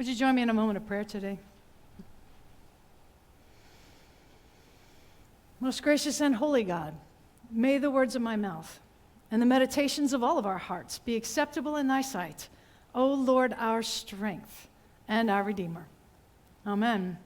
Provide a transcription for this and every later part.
Would you join me in a moment of prayer today? Most gracious and holy God, may the words of my mouth and the meditations of all of our hearts be acceptable in thy sight, O Lord, our strength and our Redeemer. Amen.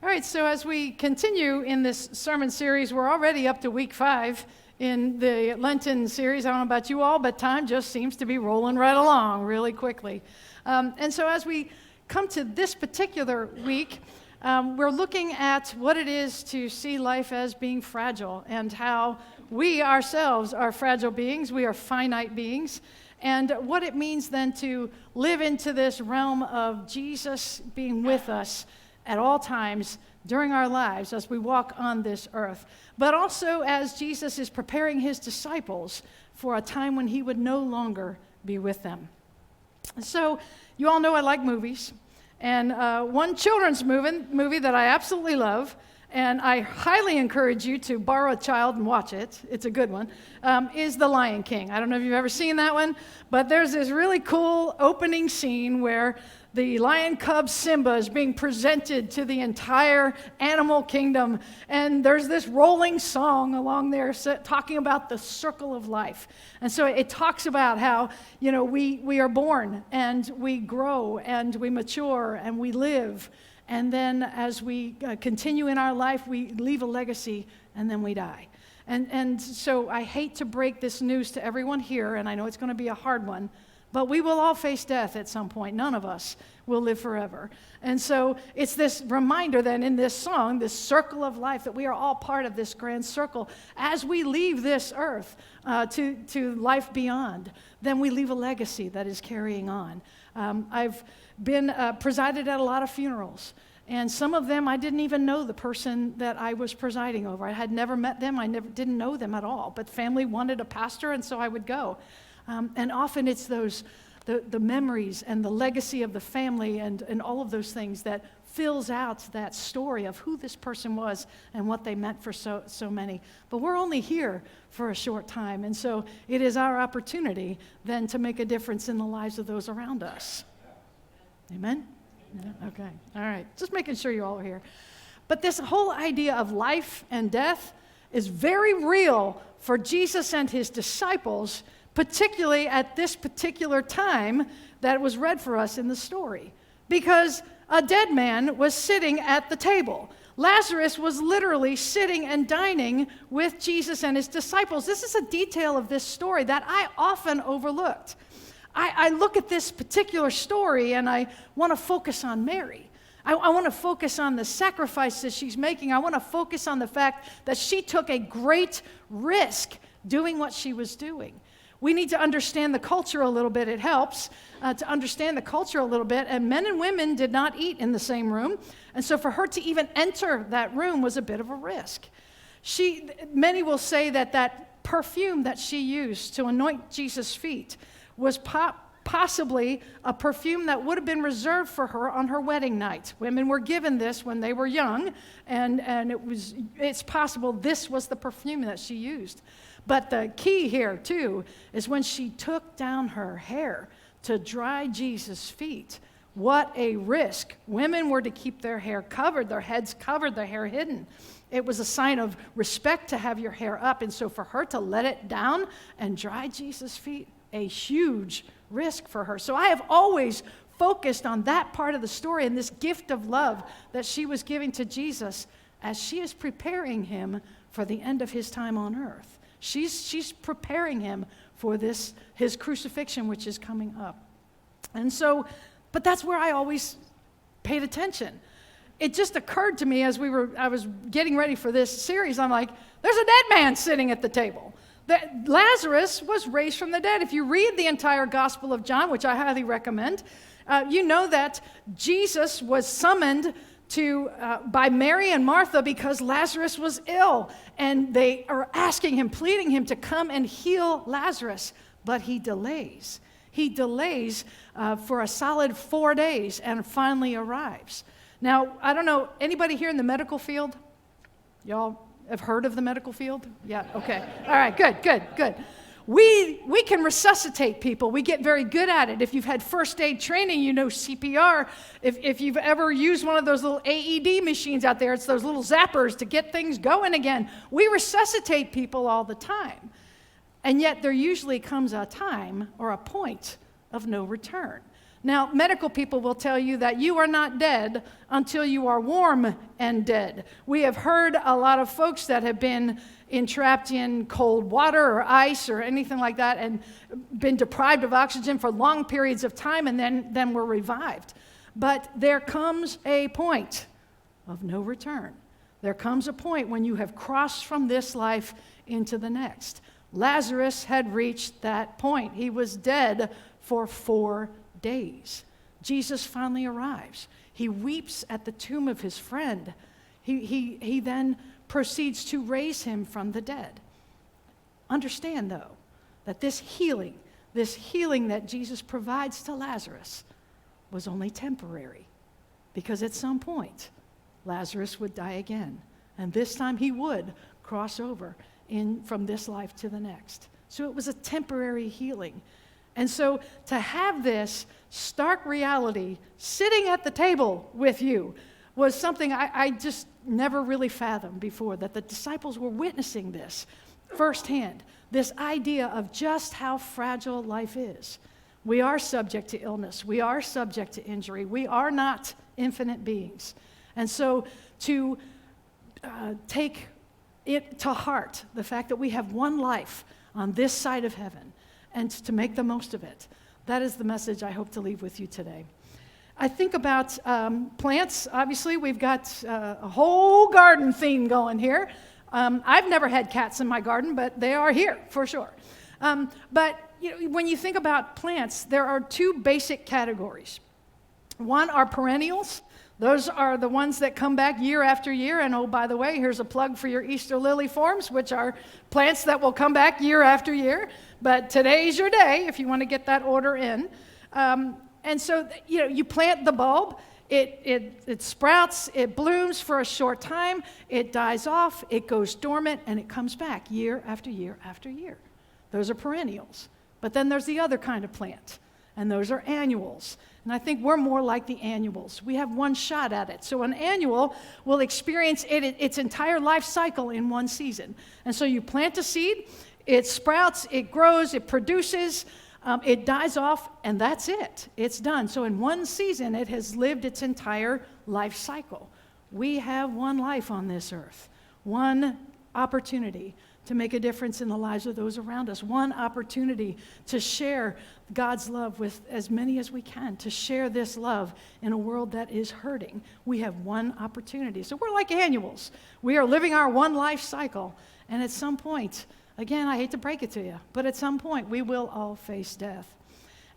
All right, so as we continue in this sermon series, we're already up to week 5 in the Lenten series. I don't know about you all, but time just seems to be rolling right along really quickly. And so as we come to this particular week, we're looking at what it is to see life as being fragile and how we ourselves are fragile beings. We are finite beings. And what it means then to live into this realm of Jesus being with us at all times during our lives as we walk on this earth. But also as Jesus is preparing his disciples for a time when he would no longer be with them. So you all know I like movies. And one children's movie that I absolutely love, and I highly encourage you to borrow a child and watch it, it's a good one, is The Lion King. I don't know if you've ever seen that one, but there's this really cool opening scene where the lion cub Simba is being presented to the entire animal kingdom, and there's this rolling song along there talking about the circle of life. And so it talks about how, we are born, and we grow, and we mature, and we live. And then as we continue in our life, we leave a legacy, and then we die. And so I hate to break this news to everyone here, and I know it's going to be a hard one, but we will all face death at some point. None of us will live forever. And so it's this reminder then in this song, this circle of life, that we are all part of this grand circle. As we leave this earth to life beyond, then we leave a legacy that is carrying on. I've been presided at a lot of funerals. And some of them, I didn't even know the person that I was presiding over. I had never met them. Didn't know them at all. But family wanted a pastor, and so I would go. And often it's the memories and the legacy of the family and all of those things that fills out that story of who this person was and what they meant for so many. But we're only here for a short time, and so it is our opportunity then to make a difference in the lives of those around us. Amen? Yeah, okay, all right. Just making sure you all are here. But this whole idea of life and death is very real for Jesus and his disciples, particularly at this particular time that was read for us in the story. Because a dead man was sitting at the table. Lazarus was literally sitting and dining with Jesus and his disciples. This is a detail of this story that I often overlooked. I look at this particular story and I want to focus on Mary. I want to focus on the sacrifices she's making. I want to focus on the fact that she took a great risk doing what she was doing. We need to understand the culture a little bit. It helps to understand the culture a little bit. And men and women did not eat in the same room. And so for her to even enter that room was a bit of a risk. Many will say that perfume that she used to anoint Jesus' feet was possibly a perfume that would have been reserved for her on her wedding night. Women were given this when they were young, and it's possible this was the perfume that she used. But the key here, too, is when she took down her hair to dry Jesus' feet. What a risk. Women were to keep their hair covered, their heads covered, their hair hidden. It was a sign of respect to have your hair up, and so for her to let it down and dry Jesus' feet, a huge risk for her. So I have always focused on that part of the story and this gift of love that she was giving to Jesus as she is preparing him for the end of his time on earth. She's preparing him for his crucifixion, which is coming up. And so, but that's where I always paid attention. It just occurred to me as I was getting ready for this series, I'm like, there's a dead man sitting at the table. That Lazarus was raised from the dead. If you read the entire Gospel of John, which I highly recommend, you know that Jesus was summoned by Mary and Martha because Lazarus was ill. And they are asking him, pleading him to come and heal Lazarus. But he delays. He delays for a solid 4 days and finally arrives. Now, I don't know, anybody here in the medical field? Y'all have heard of the medical field? Yeah, okay. All right, good. we can resuscitate people. We get very good at it. If you've had first aid training, you know CPR. If you've ever used one of those little AED machines out there, it's those little zappers to get things going again. We resuscitate people all the time. And yet there usually comes a time or a point of no return. Now, medical people will tell you that you are not dead until you are warm and dead. We have heard a lot of folks that have been entrapped in cold water or ice or anything like that and been deprived of oxygen for long periods of time and then were revived. But there comes a point of no return. There comes a point when you have crossed from this life into the next. Lazarus had reached that point. He was dead for 4 days. Jesus finally arrives. He weeps at the tomb of his friend. He then proceeds to raise him from the dead. Understand, though, that this healing that Jesus provides to Lazarus was only temporary, because at some point, Lazarus would die again, and this time he would cross over from this life to the next. So it was a temporary healing. And so to have this stark reality sitting at the table with you was something I just never really fathomed before, that the disciples were witnessing this firsthand, this idea of just how fragile life is. We are subject to illness. We are subject to injury. We are not infinite beings. And so to take it to heart, the fact that we have one life on this side of heaven, and to make the most of it. That is the message I hope to leave with you today. I think about plants. Obviously, we've got a whole garden theme going here. I've never had cats in my garden, but they are here for sure. But when you think about plants, there are 2 basic categories. One are perennials. Those are the ones that come back year after year. And oh, by the way, here's a plug for your Easter lily forms, which are plants that will come back year after year. But today's your day if you want to get that order in. And so, you plant the bulb, it sprouts, it blooms for a short time, it dies off, it goes dormant, and it comes back year after year after year. Those are perennials. But then there's the other kind of plant, and those are annuals. And I think we're more like the annuals. We have one shot at it. So an annual will experience its entire life cycle in one season. And so you plant a seed, it sprouts, it grows, it produces, it dies off, and that's it. It's done. So in one season, it has lived its entire life cycle. We have one life on this earth, one opportunity to make a difference in the lives of those around us, one opportunity to share God's love with as many as we can, to share this love in a world that is hurting. We have one opportunity. So we're like annuals. We are living our one life cycle, and at some point, again, I hate to break it to you, but at some point we will all face death.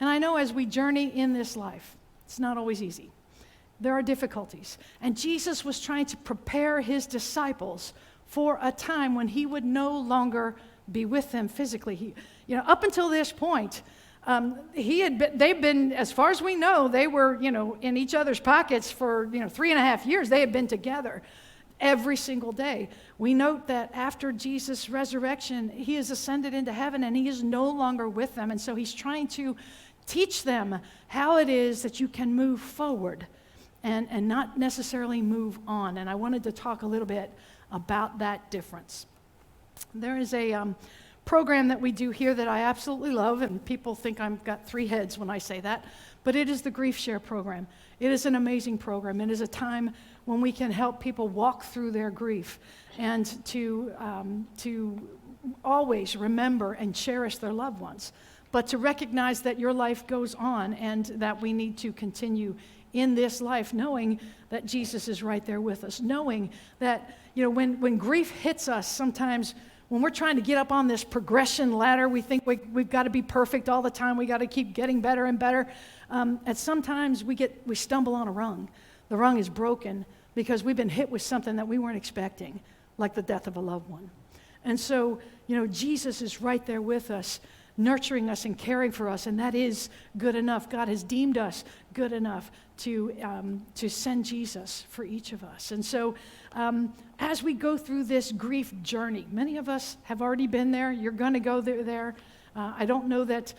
And I know as we journey in this life, it's not always easy. There are difficulties. And Jesus was trying to prepare his disciples for a time when he would no longer be with them physically. Up until this point, they've been, as far as we know, they were, in each other's pockets for, 3.5 years. They had been together every single day. We note that after Jesus' resurrection, he is ascended into heaven and he is no longer with them. And so he's trying to teach them how it is that you can move forward and not necessarily move on. And I wanted to talk a little bit about that difference. There is a program that we do here that I absolutely love, and people think I've got 3 heads when I say that, but it is the Grief Share program. It is an amazing program. It is a time when we can help people walk through their grief and to always remember and cherish their loved ones, but to recognize that your life goes on and that we need to continue in this life, knowing that Jesus is right there with us, knowing that, when grief hits us, sometimes when we're trying to get up on this progression ladder, we think we've got to be perfect all the time. We got to keep getting better and better. And sometimes we stumble on a rung. The rung is broken because we've been hit with something that we weren't expecting, like the death of a loved one. And so, Jesus is right there with us, nurturing us and caring for us, and that is good enough. God has deemed us good enough to send Jesus for each of us. And so as we go through this grief journey, many of us have already been there. You're going to go there. I don't know that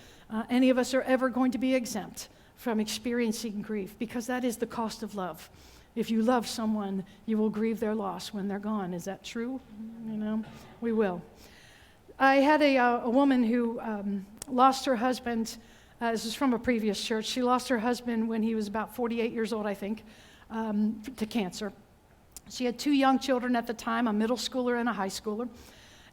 any of us are ever going to be exempt from experiencing grief, because that is the cost of love. If you love someone, you will grieve their loss when they're gone. Is that true? You know, we will. I had a woman who lost her husband. This is from a previous church. She lost her husband when he was about 48 years old, I think, to cancer. She had 2 young children at the time, a middle schooler and a high schooler.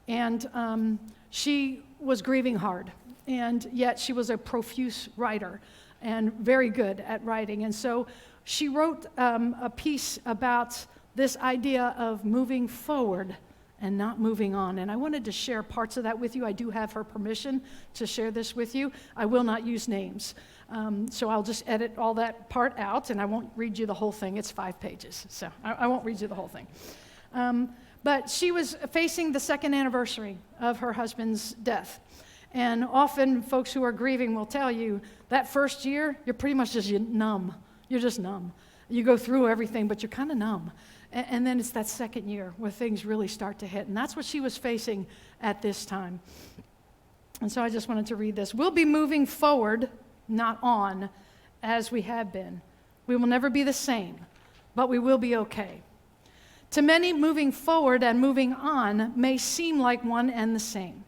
And she was grieving hard. And yet she was a profuse writer and very good at writing. And so she wrote a piece about this idea of moving forward and not moving on. And I wanted to share parts of that with you. I do have her permission to share this with you. I will not use names. So I'll just edit all that part out, and I won't read you the whole thing. It's 5 pages, so I won't read you the whole thing. But she was facing the 2nd anniversary of her husband's death. And often folks who are grieving will tell you that first year, you're pretty much just numb. You're just numb. You go through everything, but you're kind of numb. And then it's that 2nd year where things really start to hit. And that's what she was facing at this time. And so I just wanted to read this. We'll be moving forward, not on, as we have been. We will never be the same, but we will be okay. To many, moving forward and moving on may seem like one and the same.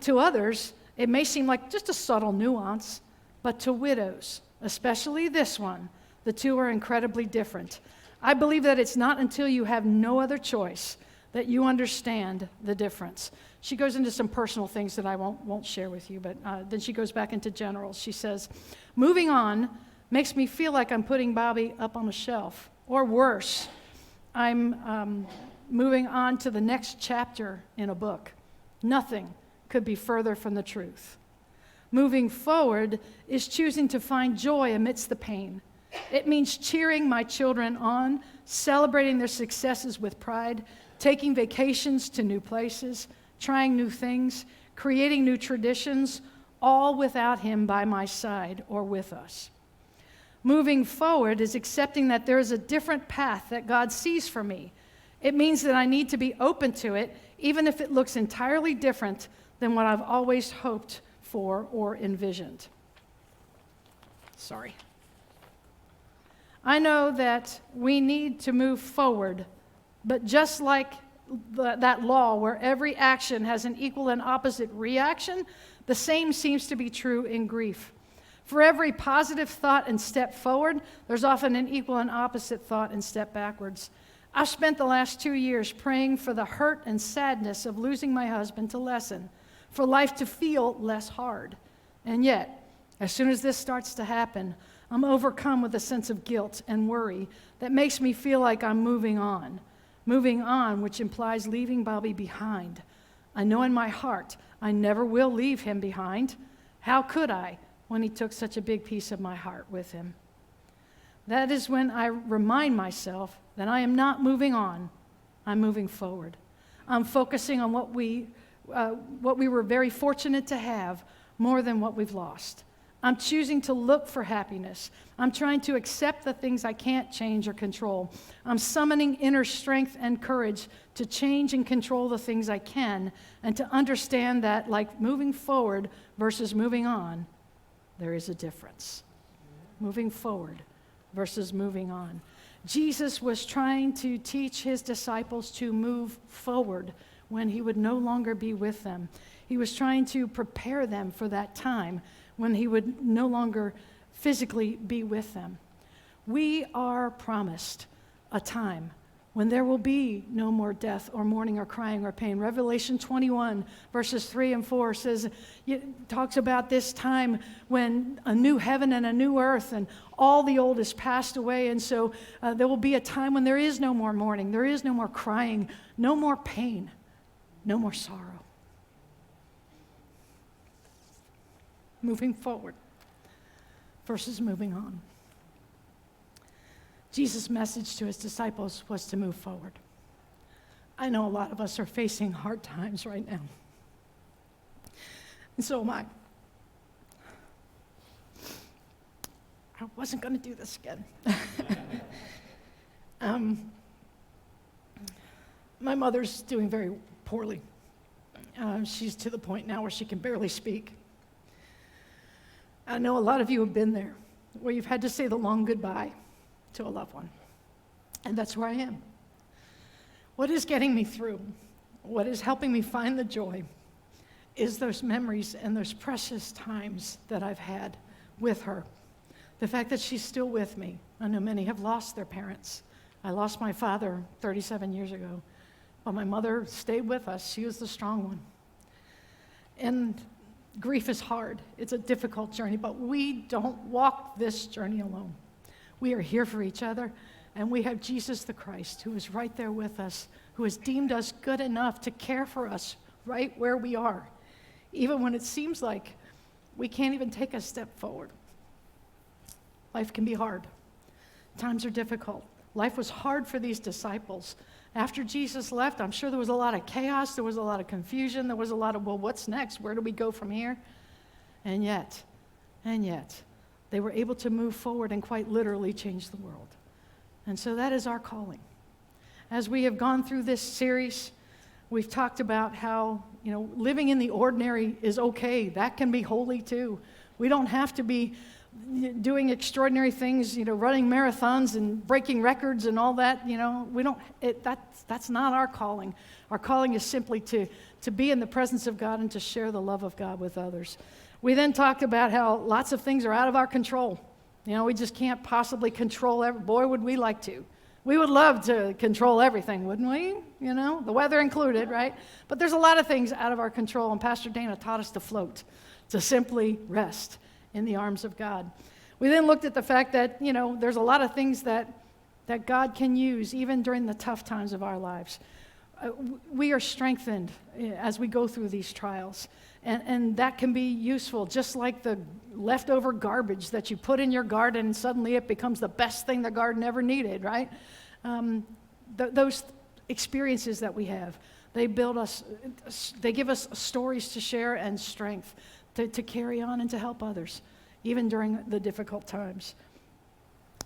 To others, it may seem like just a subtle nuance, but to widows, especially this one, the two are incredibly different. I believe that it's not until you have no other choice that you understand the difference. She goes into some personal things that I won't share with you, but then she goes back into generals. She says, moving on makes me feel like I'm putting Bobby up on a shelf, or worse, I'm moving on to the next chapter in a book. Nothing could be further from the truth. Moving forward is choosing to find joy amidst the pain. It means cheering my children on, celebrating their successes with pride, taking vacations to new places, trying new things, creating new traditions, all without him by my side or with us. Moving forward is accepting that there is a different path that God sees for me. It means that I need to be open to it, even if it looks entirely different than what I've always hoped for or envisioned. Sorry. I know that we need to move forward, but just like that law where every action has an equal and opposite reaction, the same seems to be true in grief. For every positive thought and step forward, there's often an equal and opposite thought and step backwards. I've spent the last 2 years praying for the hurt and sadness of losing my husband to lessen, for life to feel less hard. And yet, as soon as this starts to happen, I'm overcome with a sense of guilt and worry that makes me feel like I'm moving on. Moving on, which implies leaving Bobby behind. I know in my heart I never will leave him behind. How could I when he took such a big piece of my heart with him? That is when I remind myself that I am not moving on, I'm moving forward. I'm focusing on what we were very fortunate to have more than what we've lost. I'm choosing to look for happiness. I'm trying to accept the things I can't change or control. I'm summoning inner strength and courage to change and control the things I can, and to understand that, like moving forward versus moving on, there is a difference. Moving forward versus moving on. Jesus was trying to teach his disciples to move forward when he would no longer be with them. He was trying to prepare them for that time when he would no longer physically be with them. We are promised a time when there will be no more death or mourning or crying or pain. Revelation 21, verses 3 and 4 says, it talks about this time when a new heaven and a new earth and all the old is passed away. And so there will be a time when there is no more mourning, there is no more crying, no more pain, no more sorrow. Moving forward versus moving on. Jesus' message to his disciples was to move forward. I know a lot of us are facing hard times right now. And so am I. I wasn't going to do this again. My mother's doing very poorly. She's to the point now where she can barely speak. I know a lot of you have been there, where you've had to say the long goodbye to a loved one. And that's where I am. What is getting me through, what is helping me find the joy, is those memories and those precious times that I've had with her. The fact that she's still with me. I know many have lost their parents. I lost my father 37 years ago, but my mother stayed with us. She was the strong one. And grief is hard. It's a difficult journey, but we don't walk this journey alone. We are here for each other, and we have Jesus the Christ, who is right there with us, who has deemed us good enough to care for us right where we are, even when it seems like we can't even take a step forward. Life can be hard. Times are difficult. Life was hard for these disciples. After Jesus left, I'm sure there was a lot of chaos, there was a lot of confusion, there was a lot of, well, what's next? Where do we go from here? And yet, they were able to move forward and quite literally change the world. And so that is our calling. As we have gone through this series, we've talked about how, living in the ordinary is okay. That can be holy too. We don't have to be doing extraordinary things, running marathons and breaking records and all that. We don't. That's not our calling. Our calling is simply to be in the presence of God and to share the love of God with others. We then talked about how lots of things are out of our control. We just can't possibly control boy, would we like to. We would love to control everything, wouldn't we? The weather included, right? But there's a lot of things out of our control, and Pastor Dana taught us to float, to simply rest in the arms of God. We then looked at the fact that, there's a lot of things that God can use even during the tough times of our lives. We are strengthened as we go through these trials, and that can be useful, just like the leftover garbage that you put in your garden and suddenly it becomes the best thing the garden ever needed, right? Those experiences that we have, they build us, they give us stories to share and strength to carry on and to help others, even during the difficult times.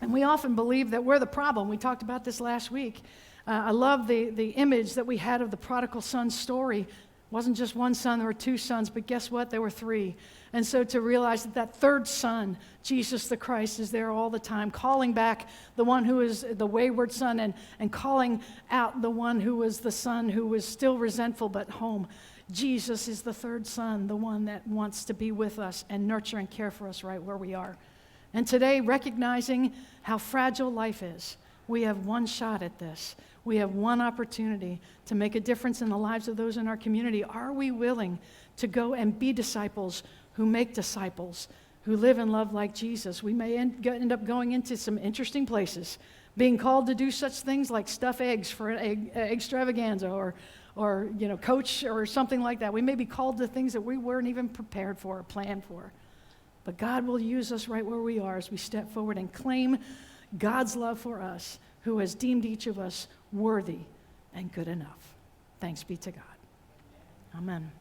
And we often believe that we're the problem. We talked about this last week. I love the image that we had of the prodigal son story. It wasn't just one son, there were two sons, but guess what? There were three. And so to realize that third son, Jesus the Christ, is there all the time, calling back the one who is the wayward son and calling out the one who was the son who was still resentful but home. Jesus is the third son, the one that wants to be with us and nurture and care for us right where we are. And today, recognizing how fragile life is, we have one shot at this. We have one opportunity to make a difference in the lives of those in our community. Are we willing to go and be disciples who make disciples, who live and love like Jesus? We may end up going into some interesting places, being called to do such things like stuff eggs for an egg extravaganza or coach or something like that. We may be called to things that we weren't even prepared for or planned for. But God will use us right where we are as we step forward and claim God's love for us, who has deemed each of us worthy and good enough. Thanks be to God. Amen.